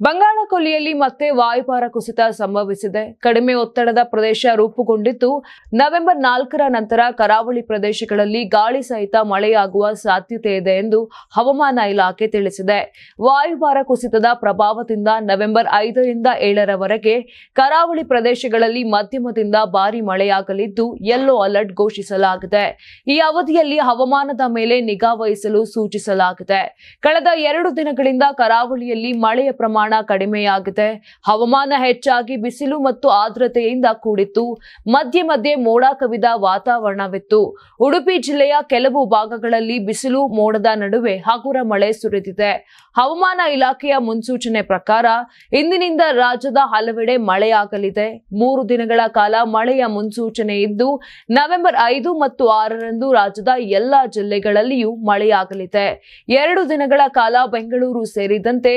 ಬಂಗಾಳಕೊಲ್ಲಿಯಲ್ಲಿ ಮತ್ತೆ ವಾಯುಭಾರ ಕುಸಿತ ಸಂಭವಿಸಿದೆ. ಕಡಿಮೆ ಒತ್ತಡದ ಪ್ರದೇಶ ರೂಪುಗೊಂಡಿದ್ದು, ನವೆಂಬರ್ 4ರ ನಂತರ ಕರಾವಳಿ ಪ್ರದೇಶಗಳಲ್ಲಿ ಗಾಳಿ ಸಹಿತ ಮಳೆಯಾಗುವ ಸಾಧ್ಯತೆ ಇದೆ ಎಂದು ಹವಾಮಾನ ಇಲಾಖೆ ತಿಳಿಸಿದೆ. ವಾಯುಭಾರ ಕುಸಿತದ ಪ್ರಭಾವದಿಂದ ನವೆಂಬರ್ 5ರಿಂದ 7ರವರೆಗೆ ಕರಾವಳಿ ಪ್ರದೇಶಗಳಲ್ಲಿ ಮಧ್ಯಮದಿಂದ ಭಾರಿ ಮಳೆಯಾಗಲಿದ್ದು ಯೆಲ್ಲೋ ಅಲರ್ಟ್ ಘೋಷಿಸಲಾಗಿದೆ. ಈ ಅವಧಿಯಲ್ಲಿ ಹವಾಮಾನದ ಮೇಲೆ ನಿಗಾ ವಹಿಸಲು ಸೂಚಿಸಲಾಗಿದೆ. ಕಳೆದ 2 ದಿನಗಳಿಂದ ಕರಾವಳಿಯಲ್ಲಿ ಮಳೆಯ ಪ್ರಮಾಣ ಕಡಿಮೆಯಾಗಿದೆ. ಹವಾಮಾನ ಹೆಚ್ಚಾಗಿ ಬಿಸಿಲು ಮತ್ತು ಆರ್ದ್ರತೆಯಿಂದ ಕೂಡಿತ್ತು. ಮಧ್ಯೆ ಮಧ್ಯೆ ಮೋಡ ಕವಿದ ವಾತಾವರಣವಿತ್ತು. ಉಡುಪಿ ಜಿಲ್ಲೆಯ ಕೆಲವು ಭಾಗಗಳಲ್ಲಿ ಬಿಸಿಲು ಮೋಡದ ನಡುವೆ ಹಗುರ ಮಳೆ ಸುರಿದಿದೆ. ಹವಾಮಾನ ಇಲಾಖೆಯ ಮುನ್ಸೂಚನೆ ಪ್ರಕಾರ ಇಂದಿನಿಂದ ರಾಜ್ಯದ ಹಲವೆಡೆ ಮಳೆಯಾಗಲಿದೆ. 3 ದಿನಗಳ ಕಾಲ ಮಳೆಯ ಮುನ್ಸೂಚನೆ ಇದ್ದು, ನವೆಂಬರ್ 5 ಮತ್ತು 6ರಂದು ರಾಜ್ಯದ ಎಲ್ಲಾ ಜಿಲ್ಲೆಗಳಲ್ಲಿಯೂ ಮಳೆಯಾಗಲಿದೆ. 2 ದಿನಗಳ ಕಾಲ ಬೆಂಗಳೂರು ಸೇರಿದಂತೆ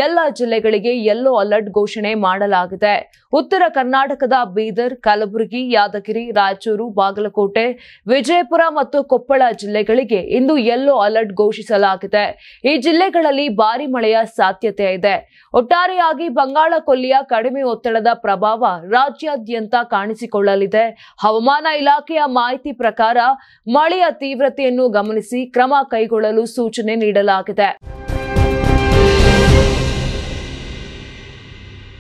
ಎಲ್ಲಾ ಜಿಲ್ಲೆಗಳಿಗೆ ಯೆಲ್ಲೋ ಅಲರ್ಟ್ ಘೋಷಣೆ ಮಾಡಲಾಗಿದೆ. ಉತ್ತರ ಕರ್ನಾಟಕದ ಬೀದರ್, ಕಲಬುರಗಿ, ಯಾದಗಿರಿ, ರಾಯಚೂರು, ಬಾಗಲಕೋಟೆ, ವಿಜಯಪುರ ಮತ್ತು ಕೊಪ್ಪಳ ಜಿಲ್ಲೆಗಳಿಗೆ ಇಂದು ಯೆಲ್ಲೋ ಅಲರ್ಟ್ ಘೋಷಿಸಲಾಗಿದೆ. ಈ ಜಿಲ್ಲೆಗಳಲ್ಲಿ ಭಾರಿ ಮಳೆಯ ಸಾಧ್ಯತೆ ಇದೆ. ಒಟ್ಟಾರೆಯಾಗಿ ಬಂಗಾಳಕೊಲ್ಲಿಯ ಕಡಿಮೆ ಒತ್ತಡದ ಪ್ರಭಾವ ರಾಜ್ಯಾದ್ಯಂತ ಕಾಣಿಸಿಕೊಳ್ಳಲಿದೆ. ಹವಾಮಾನ ಇಲಾಖೆಯ ಮಾಹಿತಿ ಪ್ರಕಾರ ಮಳೆಯ ತೀವ್ರತೆಯನ್ನು ಗಮನಿಸಿ ಕ್ರಮ ಕೈಗೊಳ್ಳಲು ಸೂಚನೆ ನೀಡಲಾಗಿದೆ.